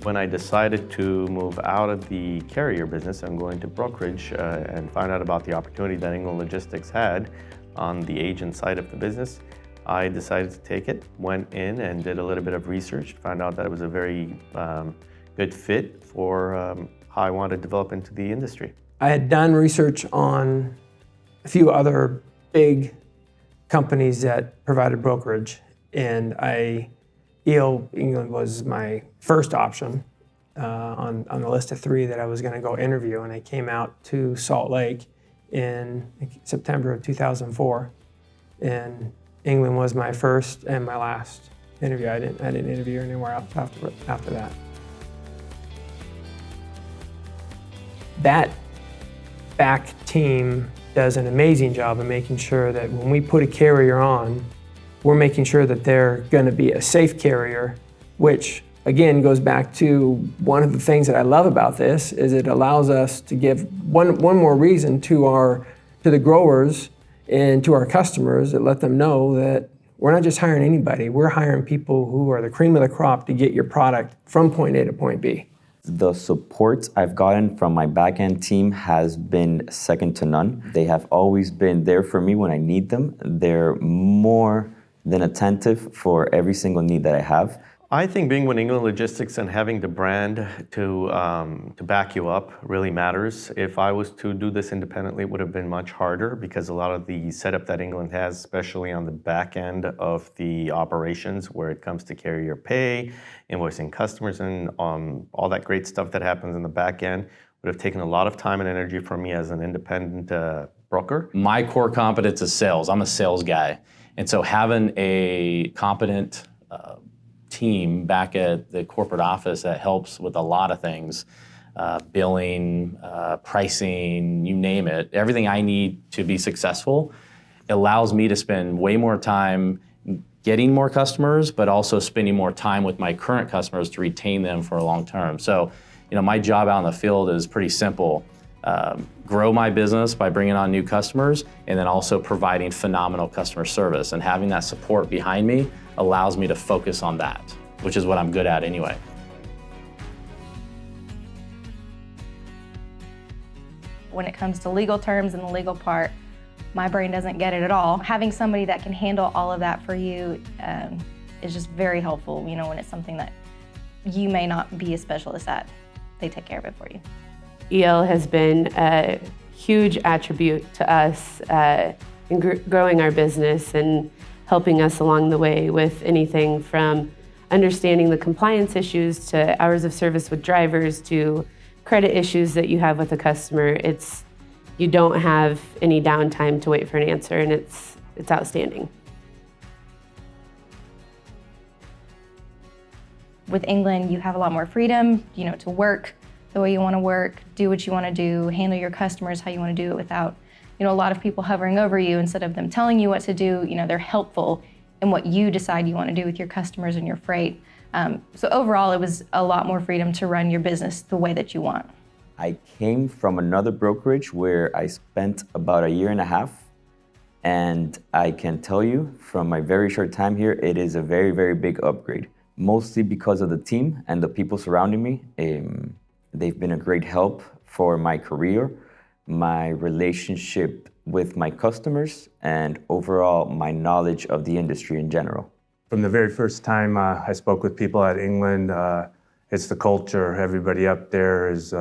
When I decided to move out of the carrier business and go into brokerage and find out about the opportunity that England Logistics had on the agent side of the business, I decided to take it, went in and did a little bit of research, found out that it was a very good fit for how I wanted to develop into the industry. I had done research on a few other big companies that provided brokerage, and EO England was my first option on the list of 3 that I was going to go interview, and I came out to Salt Lake in September of 2004, and England was my first and my last interview. I didn't interview anywhere else after that. That back team does an amazing job of making sure that when we put a carrier on, we're making sure that they're going to be a safe carrier, which again goes back to one of the things that I love about this is it allows us to give one more reason to the growers and to our customers that let them know that we're not just hiring anybody, we're hiring people who are the cream of the crop to get your product from point A to point B. The support I've gotten from my back-end team has been second to none. They have always been there for me when I need them. They're more than attentive for every single need that I have. I think being with England Logistics and having the brand to back you up really matters. If I was to do this independently, it would have been much harder because a lot of the setup that England has, especially on the back end of the operations where it comes to carrier pay, invoicing customers, and all that great stuff that happens in the back end, would have taken a lot of time and energy from me as an independent broker. My core competence is sales. I'm a sales guy. And so having a competent team back at the corporate office that helps with a lot of things, billing, pricing, you name it, everything I need to be successful allows me to spend way more time getting more customers, but also spending more time with my current customers to retain them for a long term. So, my job out in the field is pretty simple. Grow my business by bringing on new customers and then also providing phenomenal customer service. And having that support behind me allows me to focus on that, which is what I'm good at anyway. When it comes to legal terms and the legal part, my brain doesn't get it at all. Having somebody that can handle all of that for you is just very helpful, when it's something that you may not be a specialist at. They take care of it for you. EL has been a huge attribute to us in growing our business and helping us along the way with anything from understanding the compliance issues to hours of service with drivers to credit issues that you have with a customer. You don't have any downtime to wait for an answer, and it's outstanding. With England, you have a lot more freedom, to work the way you want to work, do what you want to do, handle your customers how you want to do it without, a lot of people hovering over you. Instead of them telling you what to do, they're helpful in what you decide you want to do with your customers and your freight. So overall, it was a lot more freedom to run your business the way that you want. I came from another brokerage where I spent about 1.5 years, and I can tell you from my very short time here, it is a very, very big upgrade, mostly because of the team and the people surrounding me. They've been a great help for my career, my relationship with my customers, and overall my knowledge of the industry in general. From the very first time I spoke with people at England, it's the culture. Everybody up there is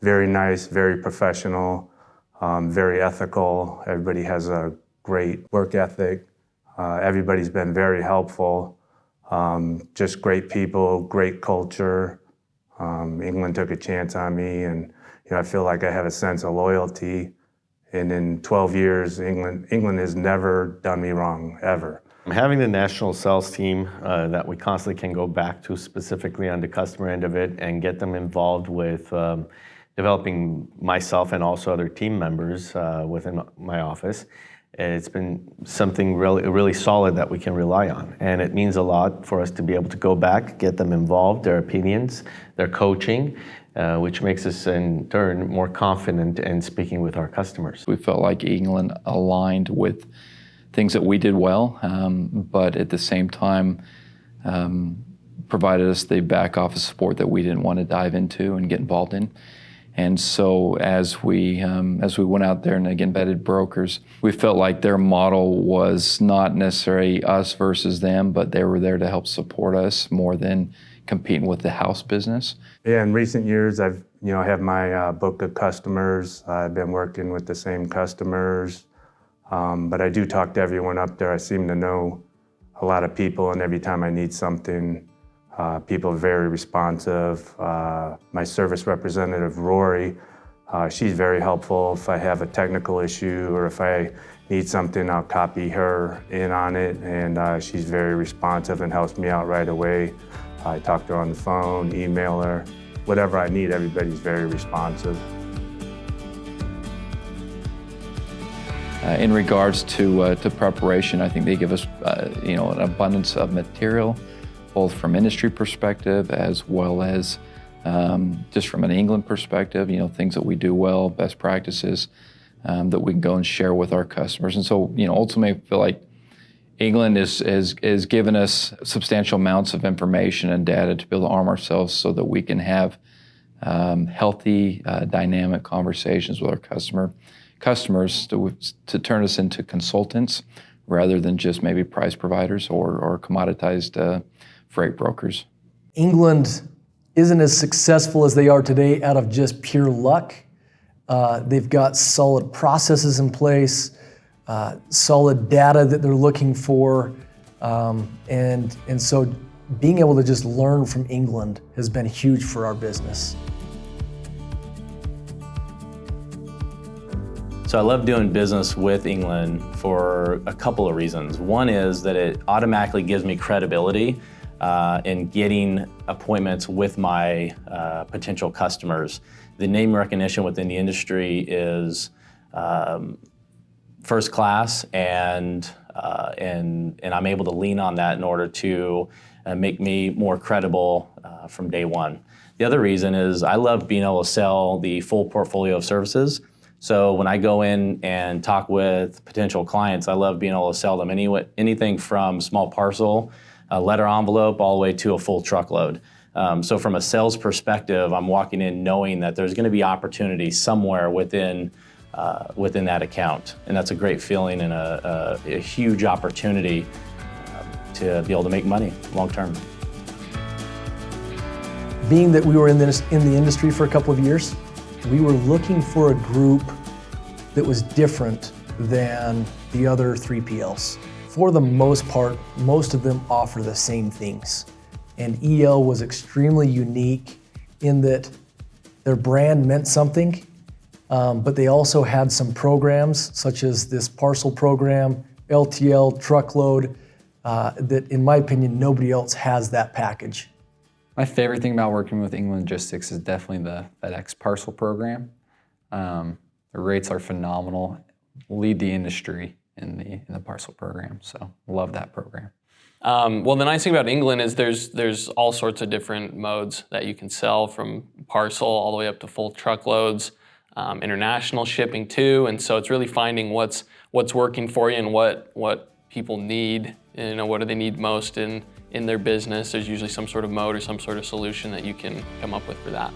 very nice, very professional, very ethical. Everybody has a great work ethic. Everybody's been very helpful. Just great people, great culture. England took a chance on me, and I feel like I have a sense of loyalty. And in 12 years, England has never done me wrong, ever. Having the national sales team that we constantly can go back to specifically on the customer end of it and get them involved with developing myself and also other team members within my office, it's been something really solid that we can rely on. And it means a lot for us to be able to go back, get them involved, their opinions, their coaching, which makes us in turn more confident in speaking with our customers. We felt like England aligned with things that we did well, but at the same time provided us the back office support that we didn't want to dive into and get involved in. And so as we went out there and again vetted brokers, we felt like their model was not necessarily us versus them, but they were there to help support us more than competing with the house business. Yeah, in recent years, I've have my book of customers. I've been working with the same customers, but I do talk to everyone up there. I seem to know a lot of people, and every time I need something, people are very responsive. My service representative, Rory, she's very helpful. If I have a technical issue or if I need something, I'll copy her in on it, and she's very responsive and helps me out right away. I talk to her on the phone, email her. Whatever I need, everybody's very responsive. In regards to preparation, I think they give us an abundance of material, both from industry perspective as well as just from an England perspective, things that we do well, best practices that we can go and share with our customers. And so, ultimately, I feel like England is given us substantial amounts of information and data to be able to arm ourselves so that we can have healthy, dynamic conversations with our customers to turn us into consultants rather than just maybe price providers or commoditized freight brokers. England isn't as successful as they are today out of just pure luck. They've got solid processes in place, solid data that they're looking for, and so being able to just learn from England has been huge for our business. So I love doing business with England for a couple of reasons. One is that it automatically gives me credibility in getting appointments with my potential customers. The name recognition within the industry is first class, and I'm able to lean on that in order to make me more credible from day one. The other reason is I love being able to sell the full portfolio of services. So when I go in and talk with potential clients, I love being able to sell them anything from small parcel, a letter envelope, all the way to a full truckload. So from a sales perspective, I'm walking in knowing that there's going to be opportunity somewhere within that account. And that's a great feeling and a huge opportunity to be able to make money long term. Being that we were in the industry for a couple of years, we were looking for a group that was different than the other 3PLs. For the most part, most of them offer the same things. And EL was extremely unique in that their brand meant something, but they also had some programs such as this parcel program, LTL, truckload, that in my opinion, nobody else has that package. My favorite thing about working with England Logistics is definitely the FedEx parcel program. The rates are phenomenal, lead the industry in the parcel program, so love that program. Well, the nice thing about England is there's all sorts of different modes that you can sell, from parcel all the way up to full truckloads, international shipping too, and so it's really finding what's working for you and what people need, what do they need most in their business. There's usually some sort of mode or some sort of solution that you can come up with for that.